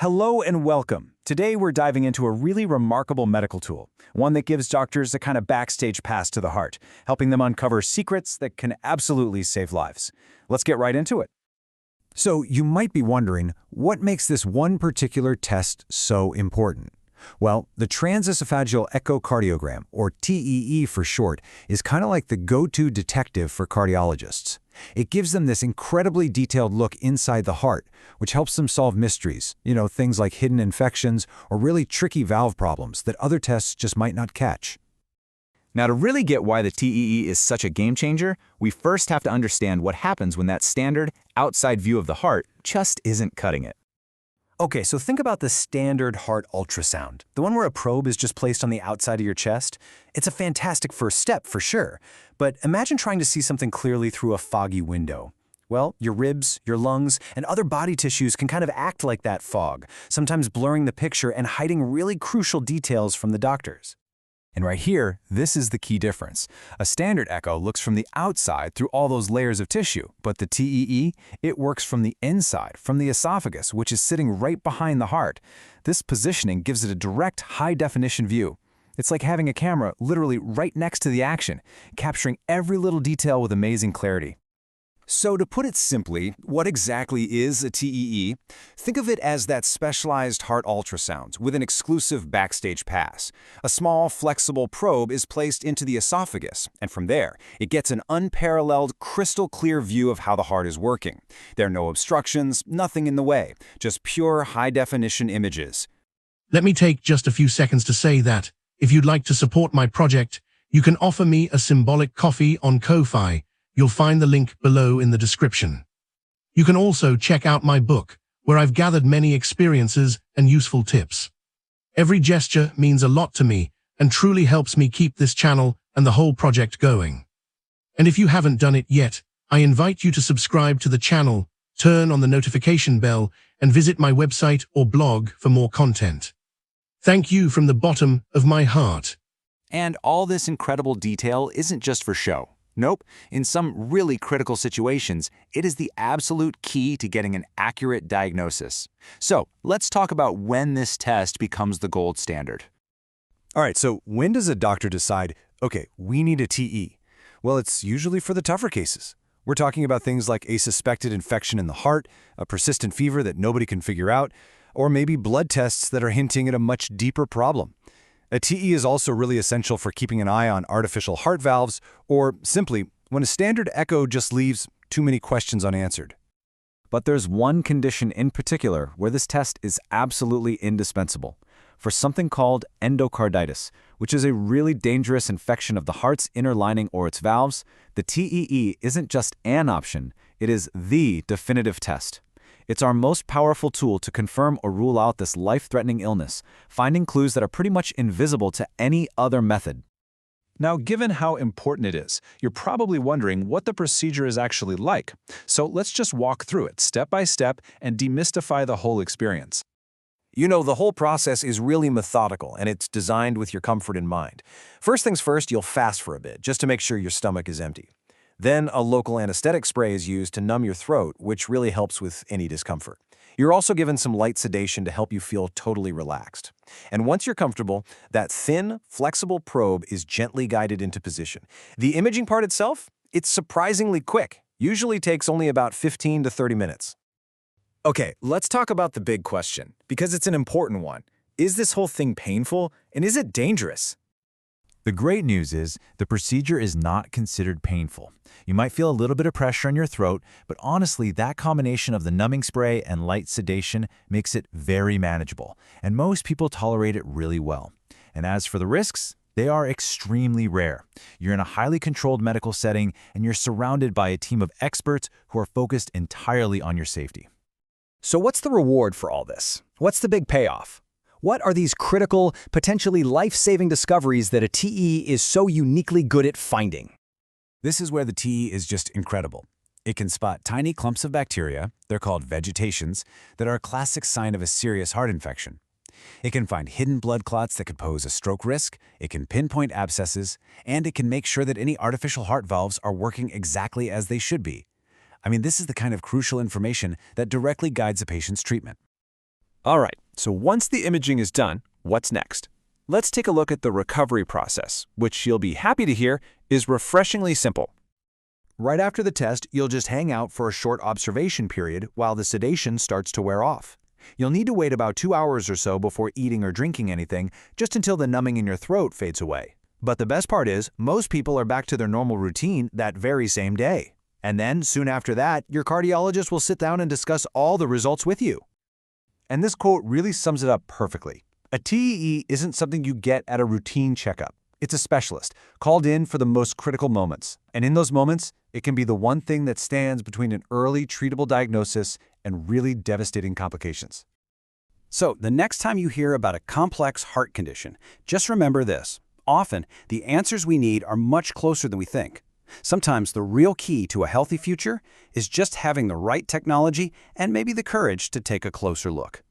Hello and welcome. Today we're diving into a really remarkable medical tool, one that gives doctors a kind of backstage pass to the heart, helping them uncover secrets that can absolutely save lives. Let's get right into it. So you might be wondering, what makes this one particular test so important? Well, the Transesophageal Echocardiogram, or TEE for short, is kind of like the go-to detective for cardiologists. It gives them this incredibly detailed look inside the heart, which helps them solve mysteries, things like hidden infections or really tricky valve problems that other tests just might not catch. Now, to really get why the TEE is such a game changer, we first have to understand what happens when that standard, outside view of the heart just isn't cutting it. Okay, so think about the standard heart ultrasound, the one where a probe is just placed on the outside of your chest. It's a fantastic first step for sure, but imagine trying to see something clearly through a foggy window. Well, your ribs, your lungs, and other body tissues can kind of act like that fog, sometimes blurring the picture and hiding really crucial details from the doctors. And right here, this is the key difference. A standard echo looks from the outside through all those layers of tissue, but the TEE, it works from the inside, from the esophagus, which is sitting right behind the heart. This positioning gives it a direct, high-definition view. It's like having a camera literally right next to the action, capturing every little detail with amazing clarity. So to put it simply, what exactly is a TEE? Think of it as that specialized heart ultrasound with an exclusive backstage pass. A small, flexible probe is placed into the esophagus, and from there, it gets an unparalleled, crystal-clear view of how the heart is working. There are no obstructions, nothing in the way, just pure high-definition images. Let me take just a few seconds to say that, if you'd like to support my project, you can offer me a symbolic coffee on Ko-Fi. You'll find the link below in the description. You can also check out my book, where I've gathered many experiences and useful tips. Every gesture means a lot to me and truly helps me keep this channel and the whole project going. And if you haven't done it yet, I invite you to subscribe to the channel, turn on the notification bell, and visit my website or blog for more content. Thank you from the bottom of my heart. And all this incredible detail isn't just for show. Nope, in some really critical situations, it is the absolute key to getting an accurate diagnosis. So let's talk about when this test becomes the gold standard. All right, so when does a doctor decide, okay, we need a TE? Well, it's usually for the tougher cases. We're talking about things like a suspected infection in the heart, a persistent fever that nobody can figure out, or maybe blood tests that are hinting at a much deeper problem. A TE is also really essential for keeping an eye on artificial heart valves, or simply when a standard echo just leaves too many questions unanswered. But there's one condition in particular where this test is absolutely indispensable. For something called endocarditis, which is a really dangerous infection of the heart's inner lining or its valves, the TEE isn't just an option, it is the definitive test. It's our most powerful tool to confirm or rule out this life-threatening illness, finding clues that are pretty much invisible to any other method. Now, given how important it is, you're probably wondering what the procedure is actually like. So let's just walk through it step by step and demystify the whole experience. The whole process is really methodical, and it's designed with your comfort in mind. First things first, you'll fast for a bit, just to make sure your stomach is empty. Then a local anesthetic spray is used to numb your throat, which really helps with any discomfort. You're also given some light sedation to help you feel totally relaxed. And once you're comfortable, that thin, flexible probe is gently guided into position. The imaging part itself, it's surprisingly quick. Usually takes only about 15 to 30 minutes. Okay, let's talk about the big question, because it's an important one. Is this whole thing painful, and is it dangerous? The great news is the procedure is not considered painful. You might feel a little bit of pressure in your throat, but honestly, that combination of the numbing spray and light sedation makes it very manageable, and most people tolerate it really well. And as for the risks, they are extremely rare. You're in a highly controlled medical setting, and you're surrounded by a team of experts who are focused entirely on your safety. So what's the reward for all this? What's the big payoff? What are these critical, potentially life-saving discoveries that a TE is so uniquely good at finding? This is where the TE is just incredible. It can spot tiny clumps of bacteria, they're called vegetations, that are a classic sign of a serious heart infection. It can find hidden blood clots that could pose a stroke risk, it can pinpoint abscesses, and it can make sure that any artificial heart valves are working exactly as they should be. This is the kind of crucial information that directly guides a patient's treatment. All right, so once the imaging is done, what's next? Let's take a look at the recovery process, which you'll be happy to hear is refreshingly simple. Right after the test, you'll just hang out for a short observation period while the sedation starts to wear off. You'll need to wait about 2 hours or so before eating or drinking anything, just until the numbing in your throat fades away. But the best part is, most people are back to their normal routine that very same day. And then, soon after that, your cardiologist will sit down and discuss all the results with you. And this quote really sums it up perfectly. A TEE isn't something you get at a routine checkup. It's a specialist, called in for the most critical moments. And in those moments, it can be the one thing that stands between an early treatable diagnosis and really devastating complications. So, the next time you hear about a complex heart condition, just remember this. Often, the answers we need are much closer than we think. Sometimes the real key to a healthy future is just having the right technology and maybe the courage to take a closer look.